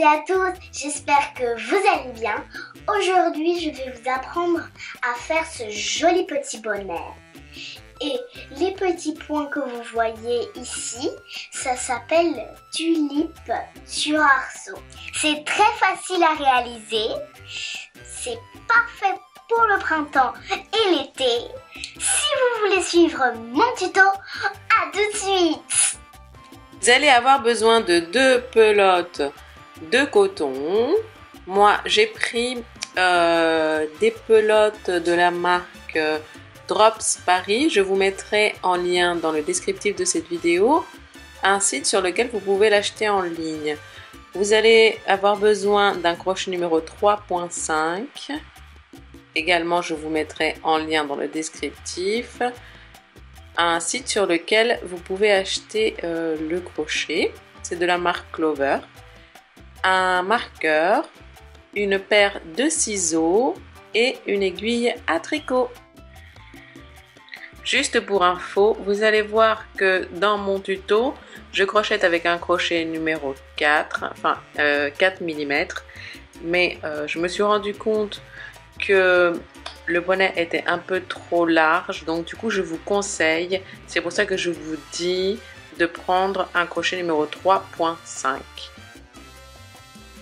à tous, j'espère que vous allez bien. Aujourd'hui, je vais vous apprendre à faire ce joli petit bonnet. Et les petits points que vous voyez ici, ça s'appelle tulipe sur arceau. C'est très facile à réaliser, c'est parfait pour le printemps et l'été. Si vous voulez suivre mon tuto, à tout de suite. Vous allez avoir besoin de 2 pelotes de coton. Moi, j'ai pris des pelotes de la marque Drops Paris. Je vous mettrai en lien dans le descriptif de cette vidéo un site sur lequel vous pouvez l'acheter en ligne. Vous allez avoir besoin d'un crochet numéro 3.5. Également, je vous mettrai en lien dans le descriptif un site sur lequel vous pouvez acheter le crochet. C'est de la marque Clover. Un marqueur, une paire de ciseaux et une aiguille à tricot. Juste pour info, vous allez voir que dans mon tuto, je crochète avec un crochet numéro 4, enfin 4 mm. Mais je me suis rendu compte que le bonnet était un peu trop large, donc du coup je vous conseille, c'est pour ça que je vous dis de prendre un crochet numéro 3.5.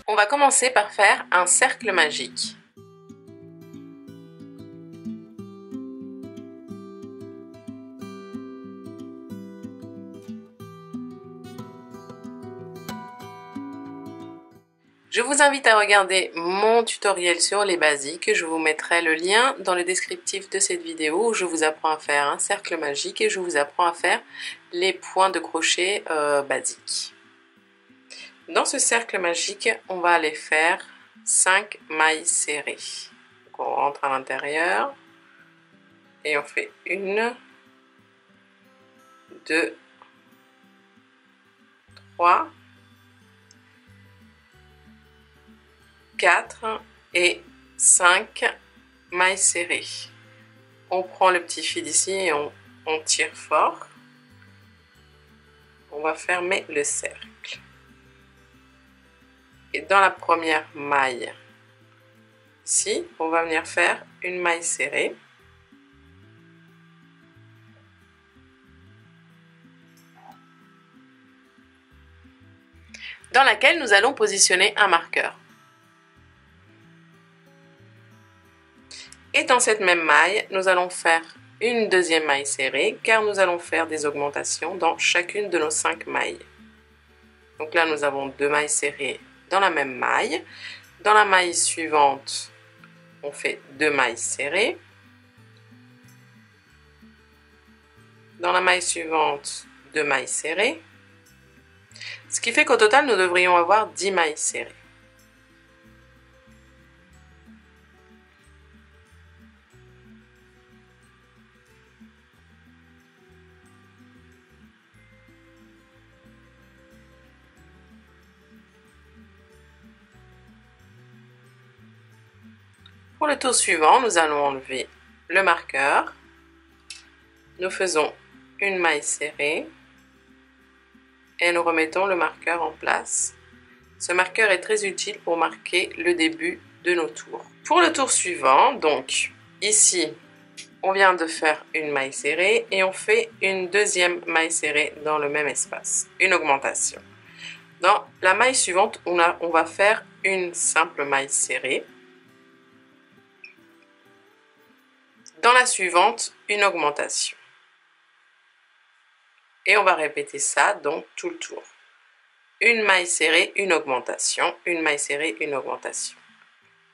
On va commencer par faire un cercle magique. Je vous invite à regarder mon tutoriel sur les basiques. Je vous mettrai le lien dans le descriptif de cette vidéo où je vous apprends à faire un cercle magique et je vous apprends à faire les points de crochet basiques. Dans ce cercle magique, on va aller faire 5 mailles serrées. Donc on rentre à l'intérieur et on fait 1, 2, 3, 4 et 5 mailles serrées. On prend le petit fil ici et on tire fort. On va fermer le cercle. Et dans la première maille, ici, on va venir faire une maille serrée. Dans laquelle nous allons positionner un marqueur. Et dans cette même maille, nous allons faire une deuxième maille serrée car nous allons faire des augmentations dans chacune de nos 5 mailles. Donc là, nous avons 2 mailles serrées dans la même maille. Dans la maille suivante, on fait 2 mailles serrées. Dans la maille suivante, 2 mailles serrées. Ce qui fait qu'au total, nous devrions avoir 10 mailles serrées. Pour le tour suivant, nous allons enlever le marqueur. Nous faisons une maille serrée et nous remettons le marqueur en place. Ce marqueur est très utile pour marquer le début de nos tours. Pour le tour suivant, donc ici, on vient de faire une maille serrée et on fait une deuxième maille serrée dans le même espace, une augmentation. Dans la maille suivante, on va faire une simple maille serrée. Dans la suivante, une augmentation. Et on va répéter ça donc tout le tour. Une maille serrée, une augmentation, une maille serrée, une augmentation.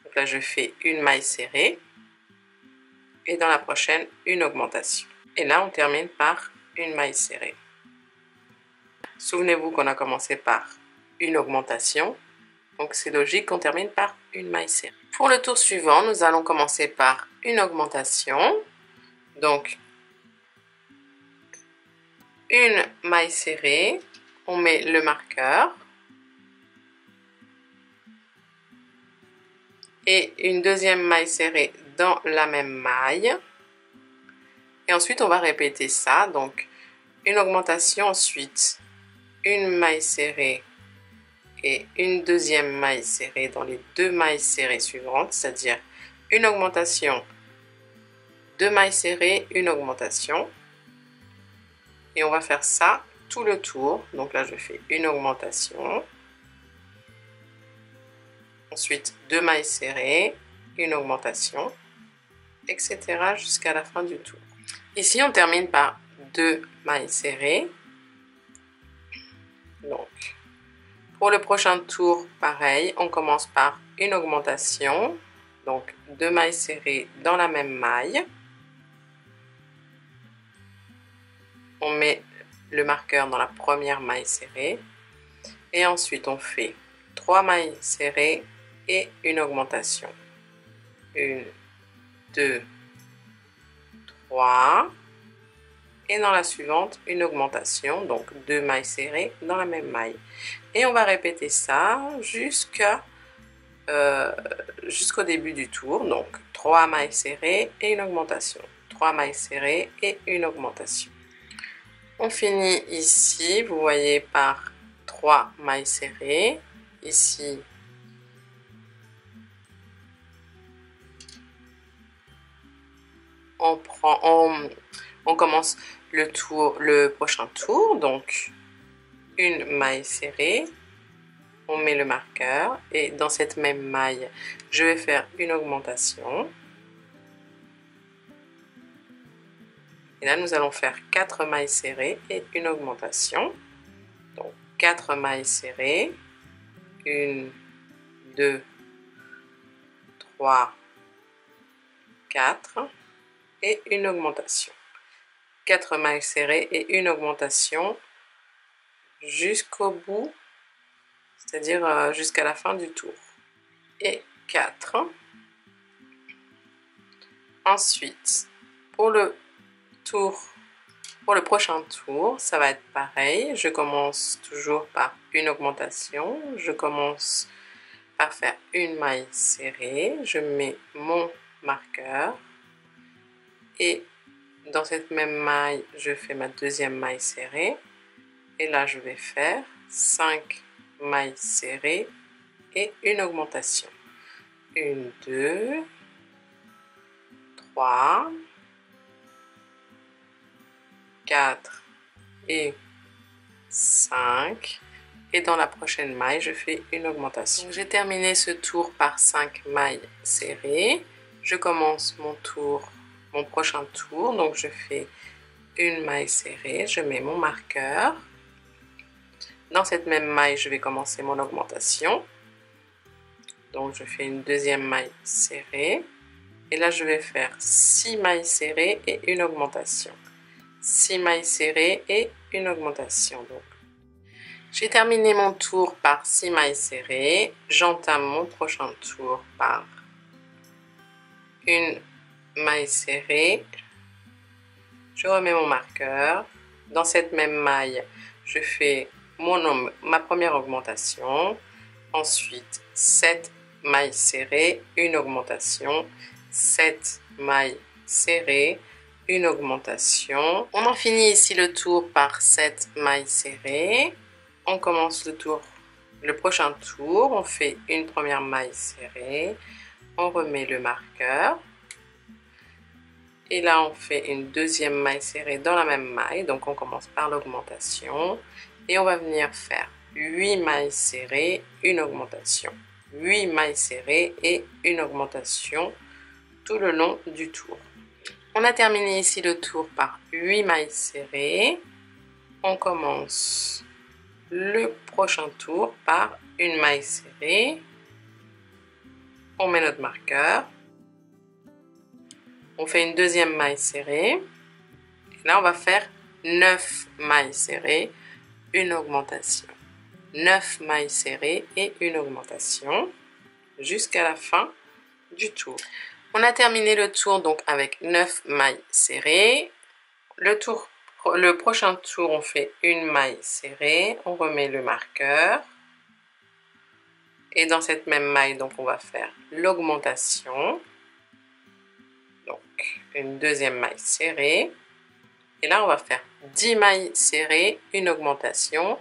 Donc là, je fais une maille serrée. Et dans la prochaine, une augmentation. Et là, on termine par une maille serrée. Souvenez-vous qu'on a commencé par une augmentation. Donc c'est logique qu'on termine par une maille serrée. Pour le tour suivant, nous allons commencer par une augmentation. Donc, une maille serrée. On met le marqueur. Et une deuxième maille serrée dans la même maille. Et ensuite, on va répéter ça. Donc, une augmentation, ensuite une maille serrée et une deuxième maille serrée dans les deux mailles serrées suivantes, c'est-à-dire une augmentation, deux mailles serrées, une augmentation. Et on va faire ça tout le tour. Donc là, je fais une augmentation. Ensuite, deux mailles serrées, une augmentation, etc. jusqu'à la fin du tour. Ici, on termine par deux mailles serrées. Donc, pour le prochain tour, pareil, on commence par une augmentation. Donc, deux mailles serrées dans la même maille. On met le marqueur dans la première maille serrée. Et ensuite, on fait trois mailles serrées et une augmentation. Une, deux, trois. Et dans la suivante, une augmentation. Donc, deux mailles serrées dans la même maille. Et on va répéter ça jusqu'au début du tour. Donc, trois mailles serrées et une augmentation. Trois mailles serrées et une augmentation. On finit ici, vous voyez, par trois mailles serrées. Ici, on commence le prochain tour. Donc, une maille serrée. On met le marqueur et dans cette même maille, je vais faire une augmentation. Et là, nous allons faire 4 mailles serrées et une augmentation. Donc, 4 mailles serrées. 1, 2, 3, 4. Et une augmentation. 4 mailles serrées et une augmentation jusqu'au bout, c'est-à-dire jusqu'à la fin du tour. Et 4. Ensuite, pour le prochain tour, ça va être pareil. Je commence toujours par une augmentation. Je commence par faire une maille serrée. Je mets mon marqueur. Et dans cette même maille, je fais ma deuxième maille serrée. Et là, je vais faire 5 mailles serrées et une augmentation. 1, 2, 3, 4 et 5. Et dans la prochaine maille, je fais une augmentation. J'ai terminé ce tour par 5 mailles serrées. Je commence mon prochain tour. Donc, je fais une maille serrée. Je mets mon marqueur. Dans cette même maille, je vais commencer mon augmentation. Donc, je fais une deuxième maille serrée. Et là, je vais faire 6 mailles serrées et une augmentation. 6 mailles serrées et une augmentation. Donc, j'ai terminé mon tour par 6 mailles serrées. J'entame mon prochain tour par une maille serrée. Je remets mon marqueur. Dans cette même maille, je fais ma première augmentation. Ensuite, 7 mailles serrées, une augmentation. 7 mailles serrées, une augmentation. On en finit ici le tour par 7 mailles serrées. On commence le prochain tour. On fait une première maille serrée. On remet le marqueur. Et là, on fait une deuxième maille serrée dans la même maille. Donc, on commence par l'augmentation. Et on va venir faire 8 mailles serrées, une augmentation. 8 mailles serrées et une augmentation tout le long du tour. On a terminé ici le tour par 8 mailles serrées. On commence le prochain tour par une maille serrée. On met notre marqueur. On fait une deuxième maille serrée. Et là, on va faire 9 mailles serrées, une augmentation. 9 mailles serrées et une augmentation jusqu'à la fin du tour. On a terminé le tour donc avec 9 mailles serrées. Le prochain tour, on fait une maille serrée. On remet le marqueur. Et dans cette même maille, donc, on va faire l'augmentation. Donc, une deuxième maille serrée. Et là, on va faire 10 mailles serrées, une augmentation.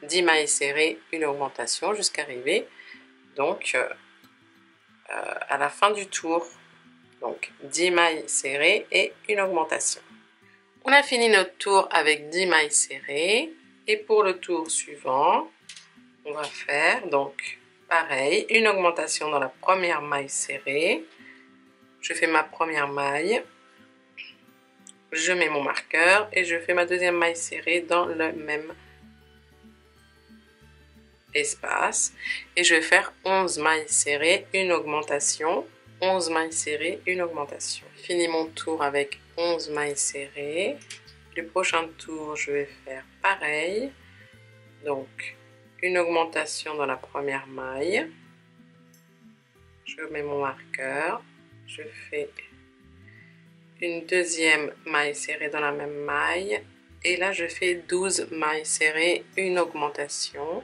10 mailles serrées, une augmentation jusqu'à arriver donc à la fin du tour. Donc 10 mailles serrées et une augmentation. On a fini notre tour avec 10 mailles serrées et pour le tour suivant, on va faire donc pareil, une augmentation dans la première maille serrée. Je fais ma première maille, je mets mon marqueur et je fais ma deuxième maille serrée dans le même espace et je vais faire 11 mailles serrées, une augmentation, 11 mailles serrées, une augmentation. Je finis mon tour avec 11 mailles serrées. Le prochain tour, je vais faire pareil, donc une augmentation dans la première maille, je mets mon marqueur, je fais une deuxième maille serrée dans la même maille et là je fais 12 mailles serrées, une augmentation,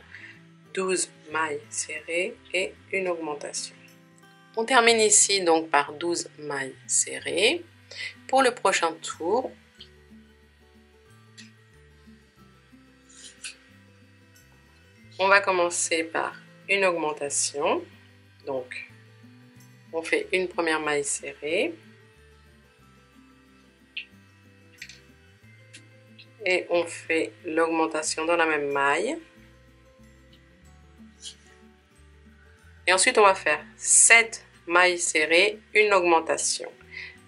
12 mailles serrées et une augmentation. On termine ici donc par 12 mailles serrées. Pour le prochain tour, on va commencer par une augmentation. Donc on fait une première maille serrée et on fait l'augmentation dans la même maille. Et ensuite, on va faire 7 mailles serrées, une augmentation.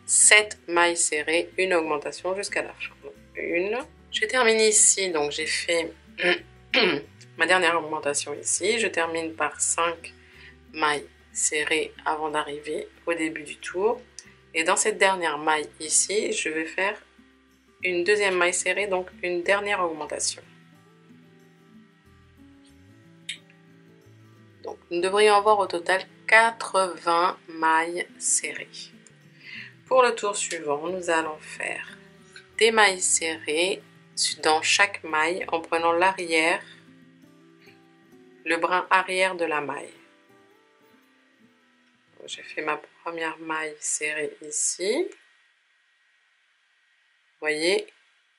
7 mailles serrées, une augmentation jusqu'à la fin. Donc, une. Je termine ici, donc j'ai fait ma dernière augmentation ici. Je termine par 5 mailles serrées avant d'arriver au début du tour. Et dans cette dernière maille ici, je vais faire une deuxième maille serrée, donc une dernière augmentation. Donc, nous devrions avoir au total 80 mailles serrées. Pour le tour suivant, nous allons faire des mailles serrées dans chaque maille en prenant l'arrière, le brin arrière de la maille. J'ai fait ma première maille serrée ici. Vous voyez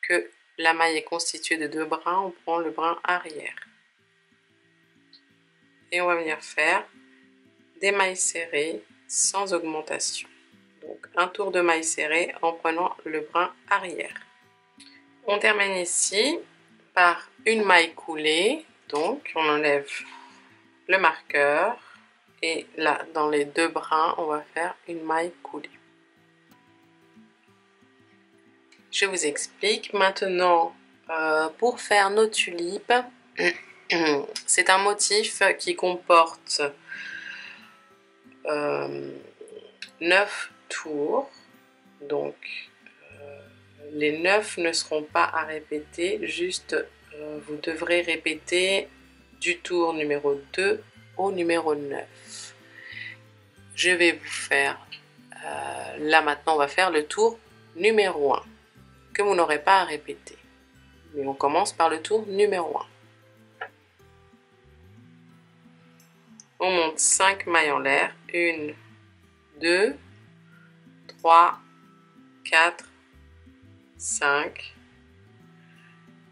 que la maille est constituée de 2 brins, on prend le brin arrière. Et on va venir faire des mailles serrées sans augmentation. Donc un tour de maille serrée en prenant le brin arrière. On termine ici par une maille coulée. Donc on enlève le marqueur et là dans les 2 brins on va faire une maille coulée. Je vous explique maintenant pour faire nos tulipes. C'est un motif qui comporte 9 tours, donc les 9 ne seront pas à répéter, juste vous devrez répéter du tour numéro 2 au numéro 9. Je vais vous faire, là maintenant on va faire le tour numéro 1, que vous n'aurez pas à répéter. Mais on commence par le tour numéro 1. On monte 5 mailles en l'air, 1, 2, 3, 4, 5.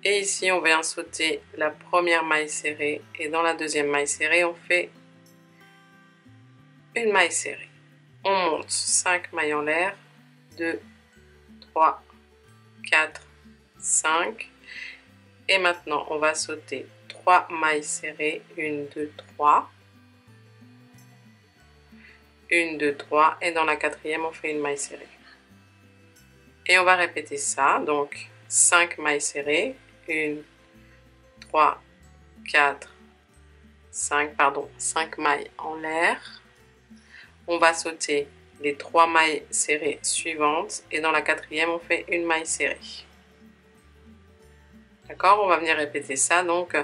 Et ici, on vient sauter la première maille serrée et dans la deuxième maille serrée, on fait une maille serrée. On monte 5 mailles en l'air, 2, 3, 4, 5. Et maintenant, on va sauter 3 mailles serrées, 1, 2, 3. 1, 2, 3 et dans la quatrième on fait une maille serrée. Et on va répéter ça, donc 5 mailles serrées, 1, 3, 4, 5 mailles en l'air. On va sauter les 3 mailles serrées suivantes et dans la quatrième on fait une maille serrée. D'accord, on va venir répéter ça donc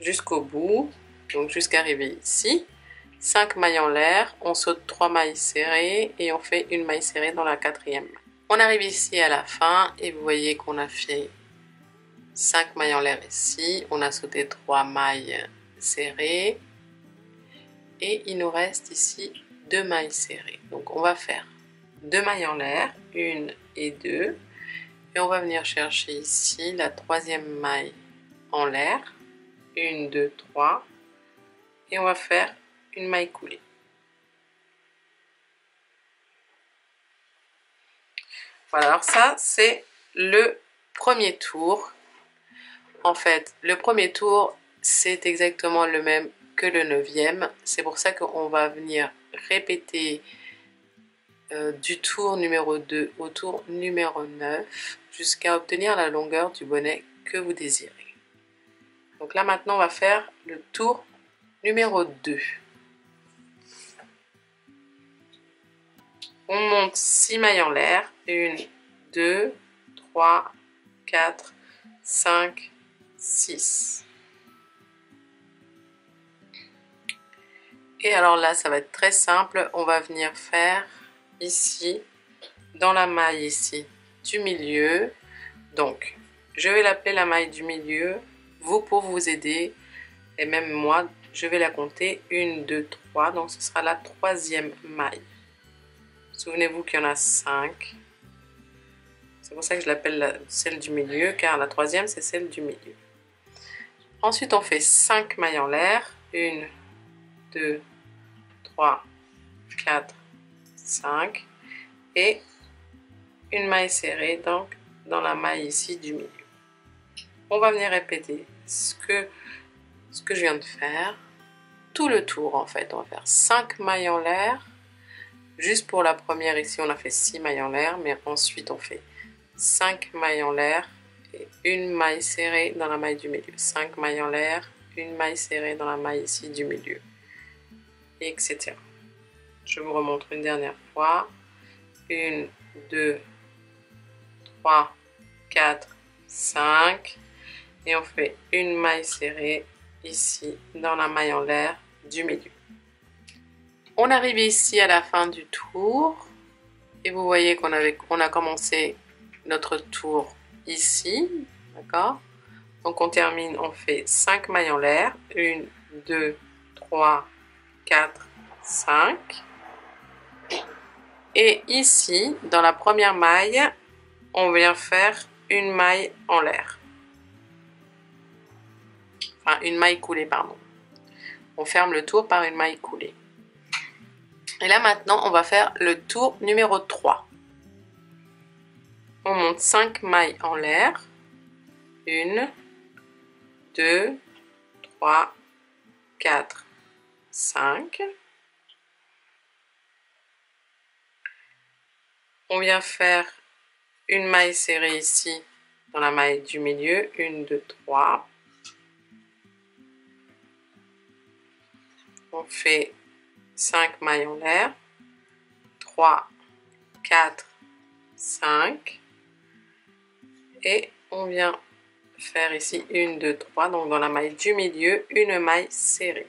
jusqu'au bout, donc jusqu'à arriver ici. 5 mailles en l'air, on saute 3 mailles serrées et on fait une maille serrée dans la quatrième. On arrive ici à la fin et vous voyez qu'on a fait 5 mailles en l'air ici, on a sauté 3 mailles serrées et il nous reste ici 2 mailles serrées. Donc on va faire 2 mailles en l'air, 1 et 2 et on va venir chercher ici la troisième maille en l'air 1, 2, 3 et on va faire une maille coulée. Voilà, alors ça c'est le premier tour. En fait, le premier tour c'est exactement le même que le 9e. C'est pour ça qu'on va venir répéter du tour numéro 2 au tour numéro 9 jusqu'à obtenir la longueur du bonnet que vous désirez. Donc là maintenant on va faire le tour numéro 2. On monte 6 mailles en l'air. 1, 2, 3, 4, 5, 6. Et alors là, ça va être très simple. On va venir faire ici, dans la maille ici du milieu. Donc, je vais l'appeler la maille du milieu. Vous, pour vous aider, et même moi, je vais la compter. 1, 2, 3. Donc, ce sera la 3e maille. Souvenez-vous qu'il y en a 5. C'est pour ça que je l'appelle celle du milieu, car la 3e, c'est celle du milieu. Ensuite, on fait 5 mailles en l'air. 1, 2, 3, 4, 5. Et une maille serrée, donc, dans la maille ici du milieu. On va venir répéter ce que je viens de faire. Tout le tour, en fait. On va faire 5 mailles en l'air. Juste pour la première, ici, on a fait 6 mailles en l'air. Mais ensuite, on fait 5 mailles en l'air et une maille serrée dans la maille du milieu. 5 mailles en l'air, une maille serrée dans la maille ici du milieu, etc. Je vous remontre une dernière fois. 1, 2, 3, 4, 5. Et on fait une maille serrée ici dans la maille en l'air du milieu. On arrive ici à la fin du tour. Et vous voyez qu'on a commencé notre tour ici, d'accord? Donc on termine, on fait 5 mailles en l'air, 1, 2, 3, 4, 5. Et ici, dans la première maille, on vient faire une maille en l'air. Enfin, une maille coulée, pardon. On ferme le tour par une maille coulée. Et là maintenant, on va faire le tour numéro 3. On monte 5 mailles en l'air. 1, 2, 3, 4, 5. On vient faire une maille serrée ici dans la maille du milieu. 1, 2, 3. On fait 5 mailles en l'air. 3, 4, 5. Et on vient faire ici 1, 2, 3, donc dans la maille du milieu, une maille serrée.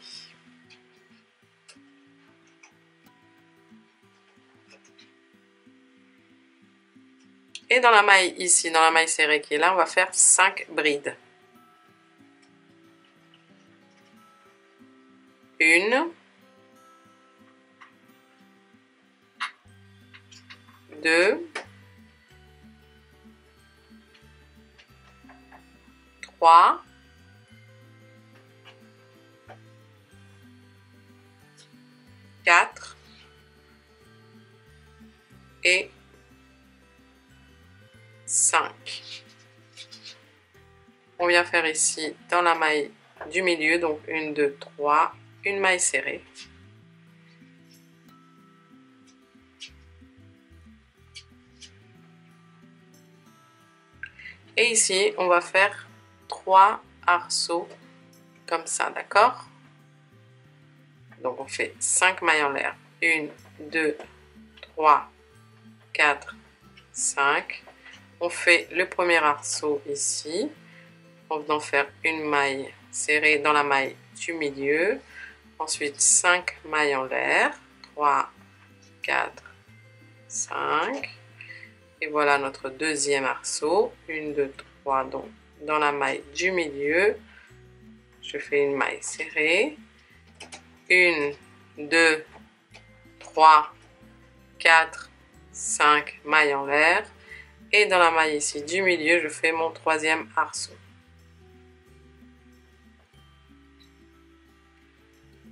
Et dans la maille ici, dans la maille serrée qui est là, on va faire 5 brides. 1, 2, 3, 4 et 5. On vient faire ici dans la maille du milieu, donc 1, 2, 3, une maille serrée. Et ici, on va faire 3 arceaux comme ça, d'accord? Donc on fait 5 mailles en l'air. 1, 2, 3, 4, 5. On fait le premier arceau ici, en venant faire une maille serrée dans la maille du milieu. Ensuite 5 mailles en l'air. 3, 4, 5. Et voilà notre deuxième arceau. 1, 2, 3, donc dans la maille du milieu. Je fais une maille serrée. 1, 2, 3, 4, 5 mailles en l'air. Et dans la maille ici du milieu, je fais mon troisième arceau.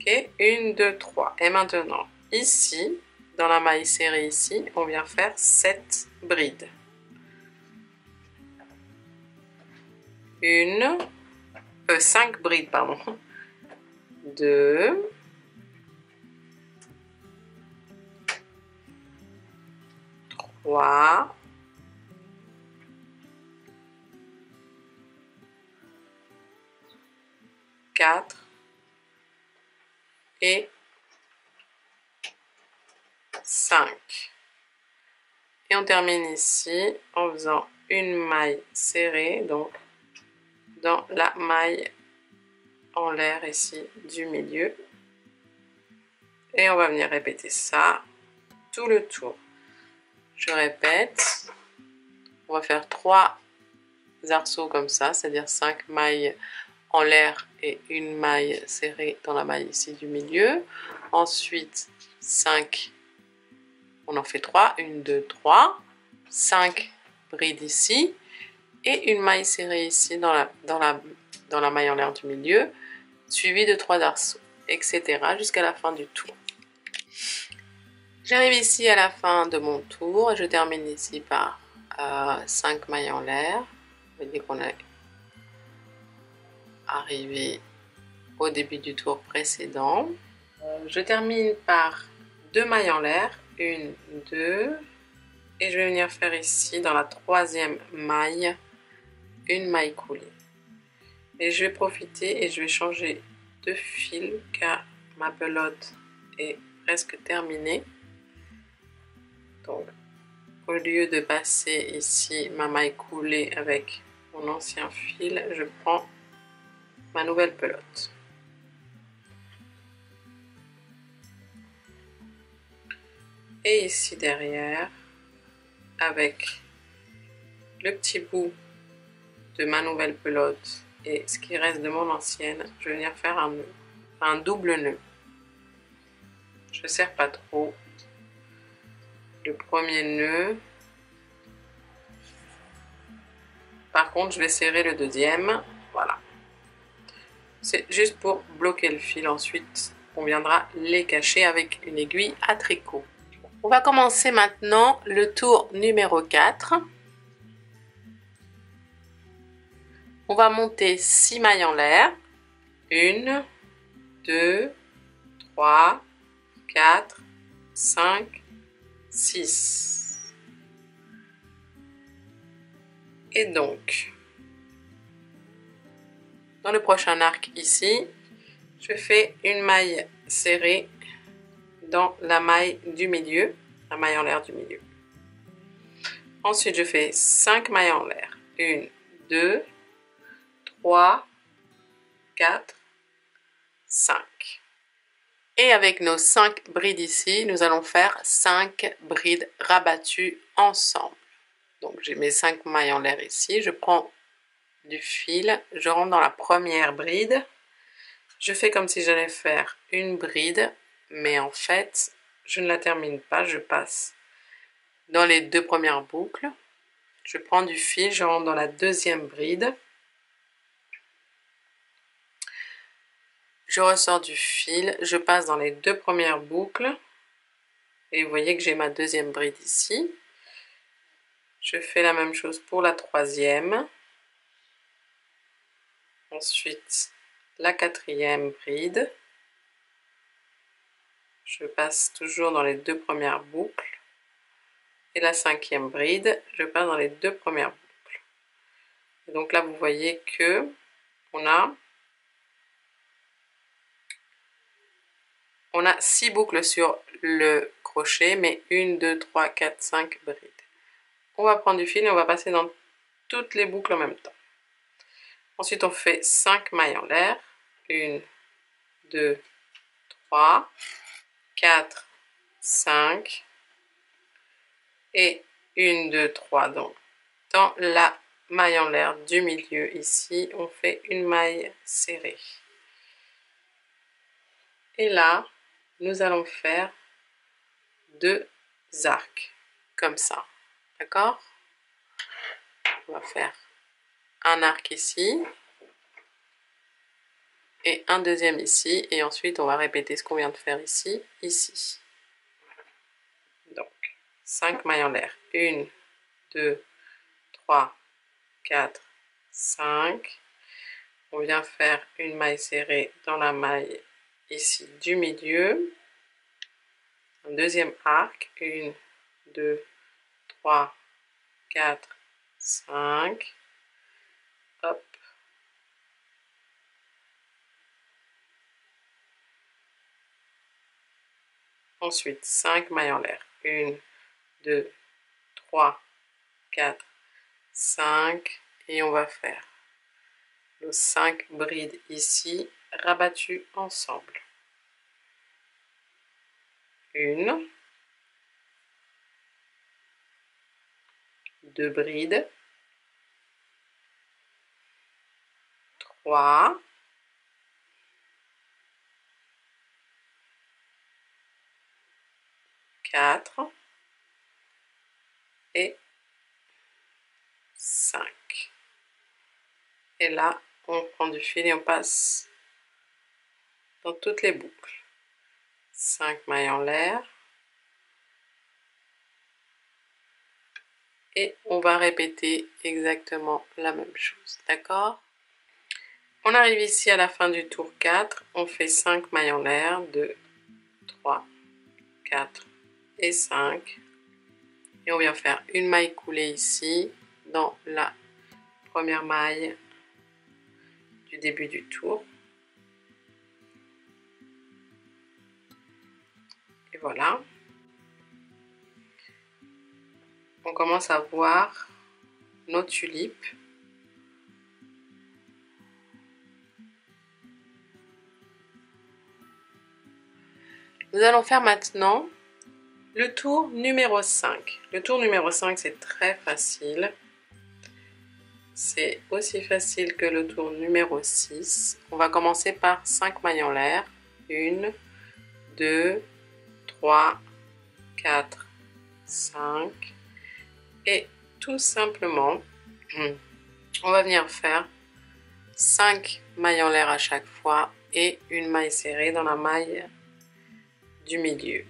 Ok, 1, 2, 3. Et maintenant, ici, dans la maille serrée ici, on vient faire 7 brides. 5 brides, pardon. 2, 3, 4 et 5. Et on termine ici en faisant une maille serrée, donc dans la maille en l'air ici du milieu. Et on va venir répéter ça tout le tour. Je répète, on va faire 3 arceaux comme ça, c'est-à-dire 5 mailles en l'air et une maille serrée dans la maille ici du milieu. Ensuite, 5, on en fait 3, 1, 2, 3, 5 brides ici et une maille serrée ici dans la maille en l'air du milieu, suivi de 3 arceaux, etc. jusqu'à la fin du tour. J'arrive ici à la fin de mon tour et je termine ici par 5 mailles en l'air. Vous voyez qu'on est arrivé au début du tour précédent. Je termine par 2 mailles en l'air, 1, 2, et je vais venir faire ici dans la 3e maille une maille coulée. Et je vais profiter et je vais changer de fil car ma pelote est presque terminée. Donc au lieu de passer ici ma maille coulée avec mon ancien fil, je prends ma nouvelle pelote. Et ici derrière, avec le petit bout de ma nouvelle pelote et ce qui reste de mon ancienne, je vais venir faire un nœud, un double nœud. Je ne serre pas trop. Le premier nœud. Par contre, je vais serrer le deuxième. Voilà. C'est juste pour bloquer le fil. Ensuite, on viendra les cacher avec une aiguille à tricot. On va commencer maintenant le tour numéro 4. On va monter 6 mailles en l'air. 1, 2, 3, 4, 5, 6. Et donc, dans le prochain arc ici, je fais une maille serrée dans la maille du milieu, la maille en l'air du milieu. Ensuite, je fais 5 mailles en l'air. 1, 2, 3, 4, 5. Et avec nos 5 brides ici, nous allons faire 5 brides rabattues ensemble. Donc j'ai mes 5 mailles en l'air ici, je prends du fil, je rentre dans la première bride, je fais comme si j'allais faire une bride, mais en fait, je ne la termine pas, je passe dans les 2 premières boucles, je prends du fil, je rentre dans la deuxième bride, je ressors du fil, je passe dans les 2 premières boucles, et vous voyez que j'ai ma deuxième bride ici. Je fais la même chose pour la troisième. Ensuite, la quatrième bride. Je passe toujours dans les 2 premières boucles. Et la cinquième bride, je passe dans les 2 premières boucles. Et donc là, vous voyez que on a 6 boucles sur le crochet, mais 1, 2, 3, 4, 5 brides. On va prendre du fil et on va passer dans toutes les boucles en même temps. Ensuite, on fait 5 mailles en l'air. 1, 2, 3, 4, 5. Et 1, 2, 3. Donc, dans la maille en l'air du milieu, ici, on fait une maille serrée. Et là, nous allons faire 2 arcs, comme ça. D'accord? On va faire un arc ici. et un deuxième ici, et ensuite on va répéter ce qu'on vient de faire ici, ici. Donc 5 mailles en l'air, 1, 2, 3, 4, 5. On vient faire une maille serrée dans la maille ici du milieu, un deuxième arc, 1, 2, 3, 4, 5, hop. Ensuite, 5 mailles en l'air, 1, 2, 3, 4, 5, et on va faire nos 5 brides ici, rabattues ensemble. 1, 2 brides, 3, 4 et 5. Et là, on prend du fil et on passe dans toutes les boucles. 5 mailles en l'air. Et on va répéter exactement la même chose, d'accord? On arrive ici à la fin du tour 4, on fait 5 mailles en l'air, 2, 3, 4 et 5. Et on vient faire une maille coulée ici, dans la première maille du début du tour. Et voilà. On commence à voir nos tulipes. Nous allons faire maintenant le tour numéro 5. Le tour numéro 5, c'est très facile. C'est aussi facile que le tour numéro 6. On va commencer par 5 mailles en l'air. 1, 2, 3, 4, 5. Et tout simplement, on va venir faire 5 mailles en l'air à chaque fois et une maille serrée dans la maille du milieu.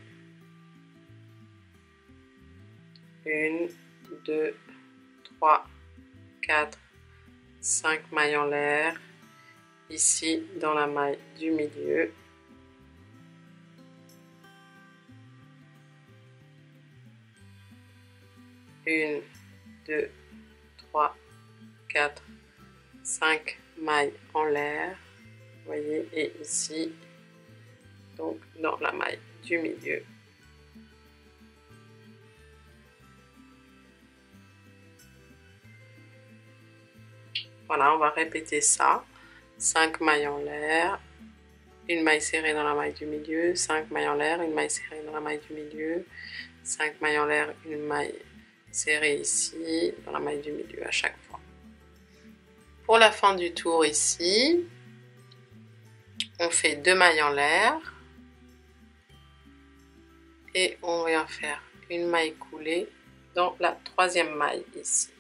1, 2, 3, 4, 5 mailles en l'air, ici dans la maille du milieu. Une, 2, 3, 4, 5 mailles en l'air, vous voyez, et ici, donc dans la maille du milieu. Voilà, on va répéter ça. 5 mailles en l'air, une maille serrée dans la maille du milieu, 5 mailles en l'air, une maille serrée dans la maille du milieu, 5 mailles en l'air, une maille serrée ici, dans la maille du milieu à chaque fois. Pour la fin du tour ici, on fait 2 mailles en l'air et on vient faire une maille coulée dans la troisième maille ici.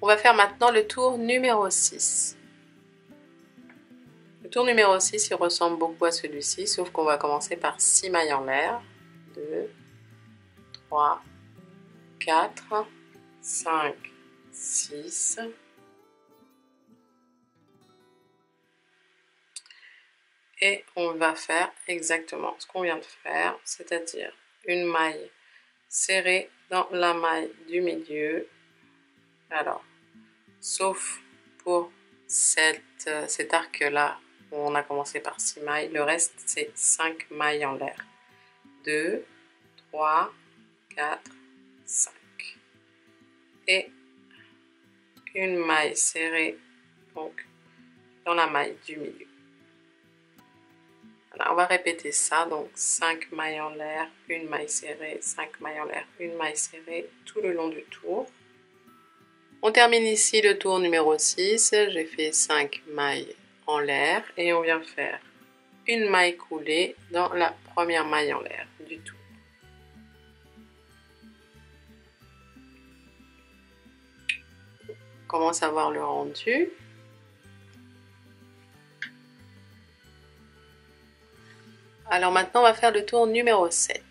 On va faire maintenant le tour numéro 6. Le tour numéro 6, il ressemble beaucoup à celui-ci, sauf qu'on va commencer par 6 mailles en l'air. 2, 3, 4, 5, 6. Et on va faire exactement ce qu'on vient de faire, c'est-à-dire une maille serrée dans la maille du milieu. Alors, sauf pour cet arc-là, où on a commencé par 6 mailles, le reste c'est 5 mailles en l'air. 2, 3, 4, 5. Et une maille serrée donc dans la maille du milieu. Voilà, on va répéter ça, donc 5 mailles en l'air, une maille serrée, 5 mailles en l'air, une maille serrée tout le long du tour. On termine ici le tour numéro 6, j'ai fait 5 mailles en l'air et on vient faire une maille coulée dans la première maille en l'air du tour. commence à voir le rendu. Alors maintenant, on va faire le tour numéro 7.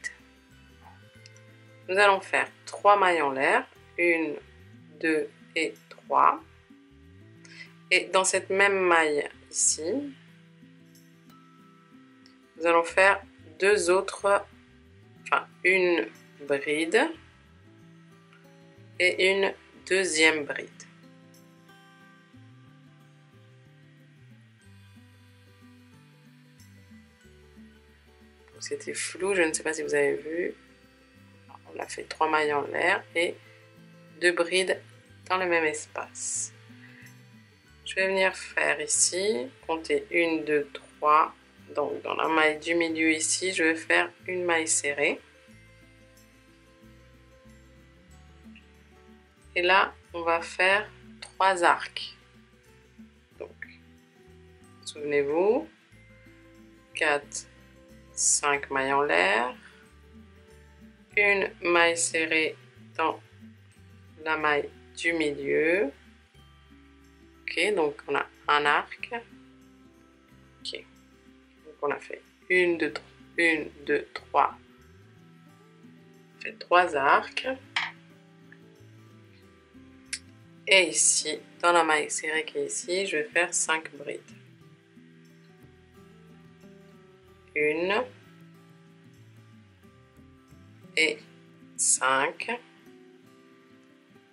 Nous allons faire 3 mailles en l'air. 1, 2 et 3. Et dans cette même maille ici, nous allons faire une bride et une deuxième bride. C'était flou, je ne sais pas si vous avez vu. On a fait 3 mailles en l'air et 2 brides dans le même espace. Je vais venir faire ici, compter 1, 2, 3. Donc dans la maille du milieu ici, je vais faire une maille serrée. Et là, on va faire 3 arcs. Donc, souvenez-vous, 4, 5 mailles en l'air, une maille serrée dans la maille du milieu. Ok, donc on a un arc. Ok, donc on a fait 1, 2, 3. On fait 3 arcs. Et ici, dans la maille serrée qui est ici, je vais faire 5 brides. 1 et 5.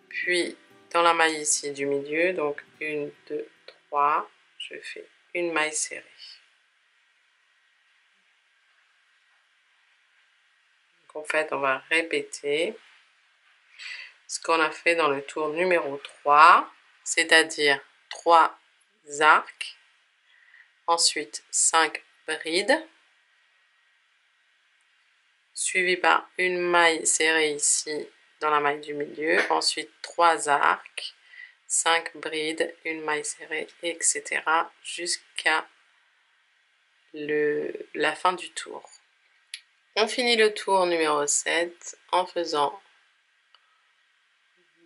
Puis, dans la maille ici du milieu, donc 1, 2, 3, je fais une maille serrée. Donc, en fait, on va répéter ce qu'on a fait dans le tour numéro 3, c'est-à-dire 3 arcs, ensuite 5 brides, suivi par une maille serrée ici dans la maille du milieu, ensuite 3 arcs, 5 brides, une maille serrée, etc. jusqu'à la fin du tour. On finit le tour numéro 7 en faisant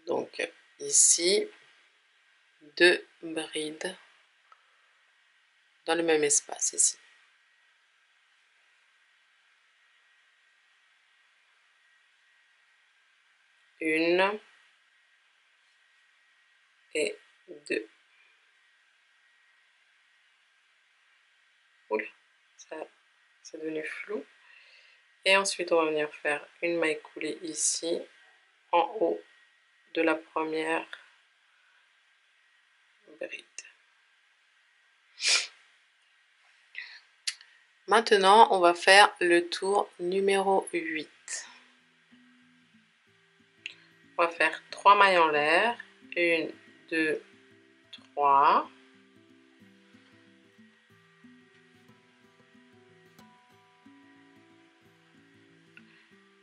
donc ici 2 brides dans le même espace ici. 1 et 2. Oula, c'est devenu flou. Et ensuite, on va venir faire une maille coulée ici, en haut de la première bride. Maintenant, on va faire le tour numéro 8. On va faire 3 mailles en l'air. 1, 2, 3.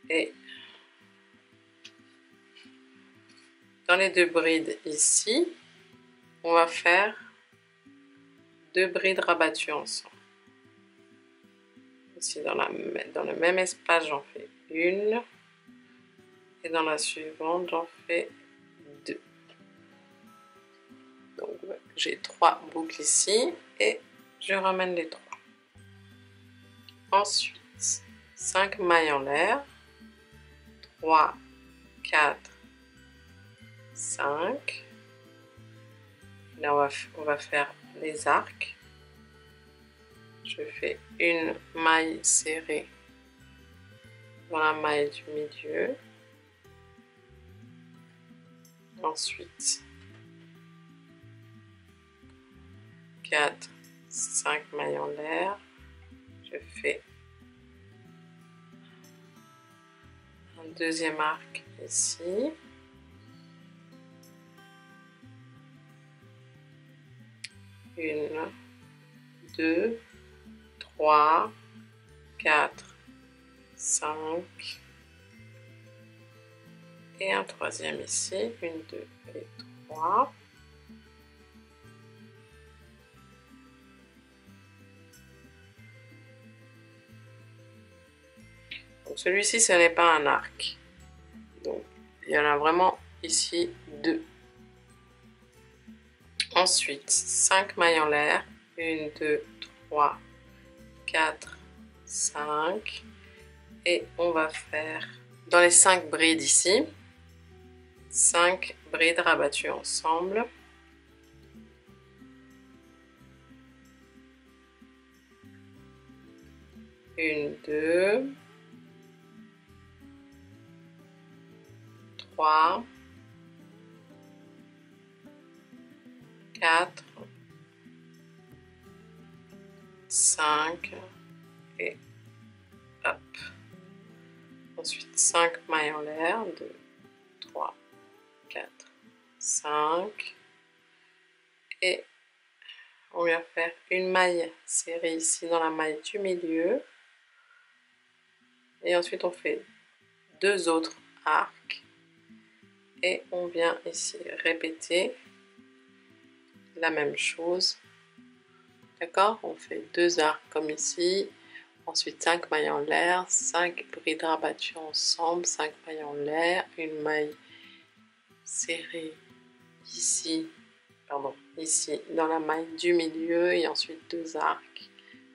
Et dans les 2 brides ici, on va faire 2 brides rabattues ensemble. Ici, dans le même espace, j'en fais une. Et dans la suivante, j'en fais 2. Donc, j'ai 3 boucles ici et je ramène les 3. Ensuite, 5 mailles en l'air. 3, 4, 5. Là, on va faire les arcs. Je fais une maille serrée dans la maille du milieu. Ensuite, 4, 5 mailles en l'air. Je fais un deuxième arc ici. Une, 2, 3, 4, 5. Et un troisième ici. 1, 2 et 3. Donc celui-ci, ce n'est pas un arc. Donc il y en a vraiment ici 2. Ensuite, 5 mailles en l'air. 1, 2, 3, 4, 5. Et on va faire dans les 5 brides ici, 5 brides rabattues ensemble. Une, 2, 3, 4, 5 et hop. Ensuite 5 mailles en l'air, 2, 3, 4, 5 et on vient faire une maille serrée ici dans la maille du milieu et ensuite on fait 2 autres arcs et on vient ici répéter la même chose. D'accord, on fait 2 arcs comme ici, ensuite 5 mailles en l'air, 5 brides rabattues ensemble, 5 mailles en l'air, une maille serrée ici, ici dans la maille du milieu et ensuite 2 arcs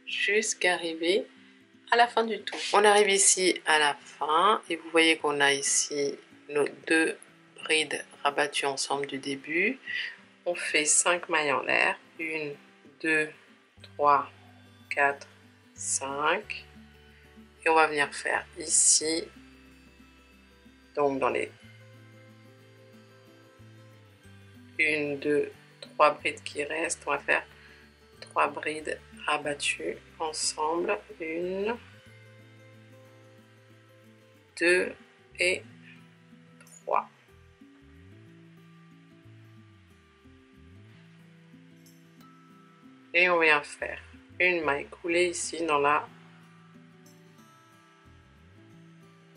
jusqu'à arriver à la fin du tour. On arrive ici à la fin et vous voyez qu'on a ici nos 2 brides rabattues ensemble du début. On fait 5 mailles en l'air, 1, 2, 3, 4, 5 et on va venir faire ici, donc dans les 1, 2, 3 brides qui restent, on va faire 3 brides rabattues ensemble, 1, 2 et 3. Et on vient faire une maille coulée ici dans la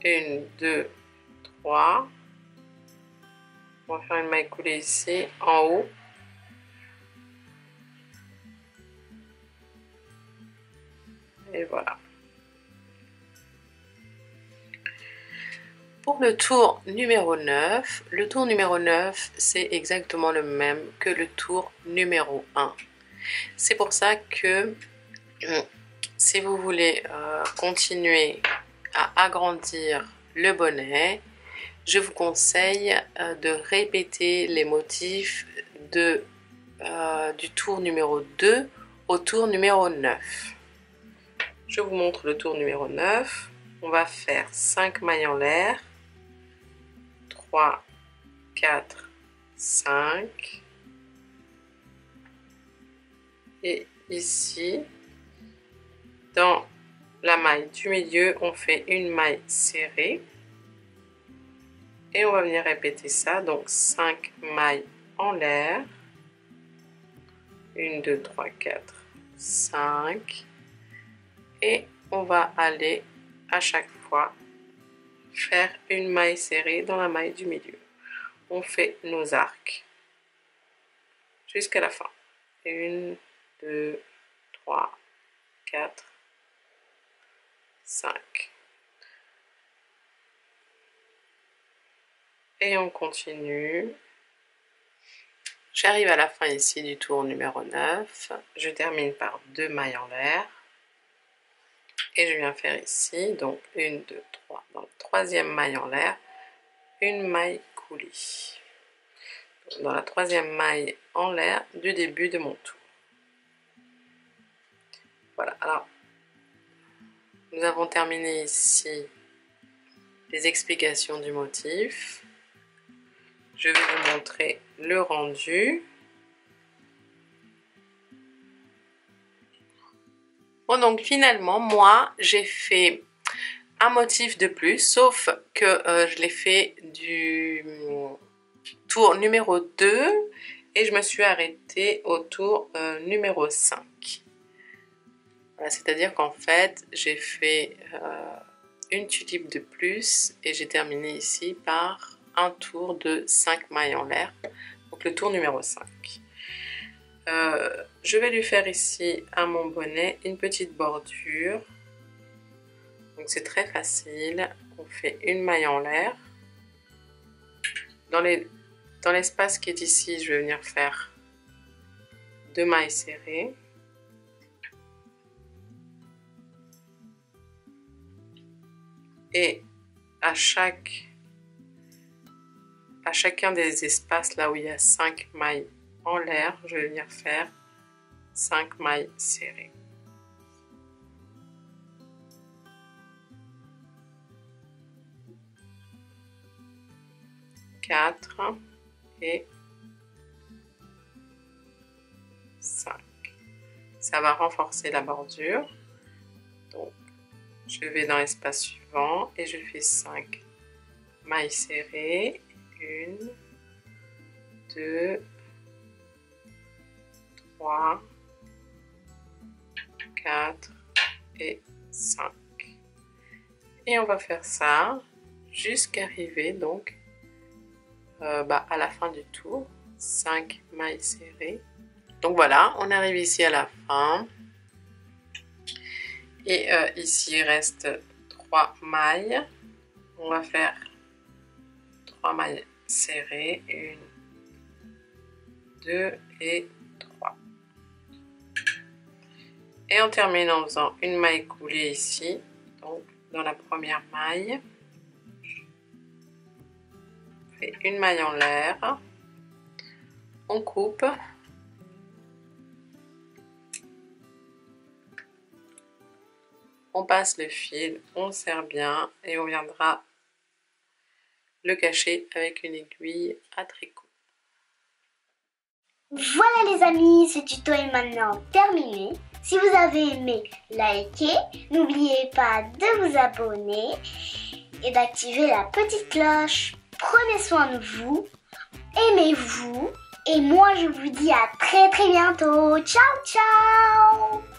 1, 2, 3. On va faire une maille coulée ici en haut. Et voilà. Pour le tour numéro 9, le tour numéro 9, c'est exactement le même que le tour numéro 1. C'est pour ça que si vous voulez continuer à agrandir le bonnet, je vous conseille de répéter les motifs du tour numéro 2 au tour numéro 9. Je vous montre le tour numéro 9. On va faire 5 mailles en l'air, 3, 4, 5. Et ici, dans la maille du milieu, on fait une maille serrée. Et on va venir répéter ça. Donc 5 mailles en l'air. 1, 2, 3, 4, 5. Et on va aller à chaque fois faire une maille serrée dans la maille du milieu. On fait nos arcs jusqu'à la fin. 1, 2, 3, 4, 5. Et on continue. J'arrive à la fin ici du tour numéro 9. Je termine par 2 mailles en l'air. Et je viens faire ici, donc 1, 2, 3, dans la 3e maille en l'air, une maille coulée. Dans la 3e maille en l'air du début de mon tour. Voilà, alors nous avons terminé ici les explications du motif. Je vais vous montrer le rendu. Bon, donc finalement, moi, j'ai fait un motif de plus, sauf que je l'ai fait du tour numéro 2 et je me suis arrêtée au tour numéro 5. Voilà, c'est-à-dire qu'en fait, j'ai fait une tulipe de plus et j'ai terminé ici par un tour de 5 mailles en l'air, donc le tour numéro 5. Je vais lui faire ici à mon bonnet une petite bordure, donc c'est très facile. On fait une maille en l'air. Dans l'espace qui est ici, je vais venir faire 2 mailles serrées. Et à chacun des espaces là où il y a 5 mailles en l'air, je vais venir faire 5 mailles serrées. Quatre et 5. Ça va renforcer la bordure. Donc, je vais dans l'espace suivant et je fais 5 mailles serrées. 1, 2, 3, 4 et 5. Et on va faire ça jusqu'à arriver donc à la fin du tour. 5 mailles serrées. Donc voilà, on arrive ici à la fin. Et ici il reste 3 mailles. On va faire 3 mailles serrées. 1, 2 et 3. Et on termine en faisant une maille coulée ici. Donc dans la première maille. On fait une maille en l'air. On coupe. On passe le fil, on serre bien et on viendra le cacher avec une aiguille à tricot. Voilà les amis, ce tuto est maintenant terminé. Si vous avez aimé, likez. N'oubliez pas de vous abonner et d'activer la petite cloche. Prenez soin de vous, aimez-vous et moi je vous dis à très bientôt. Ciao ciao.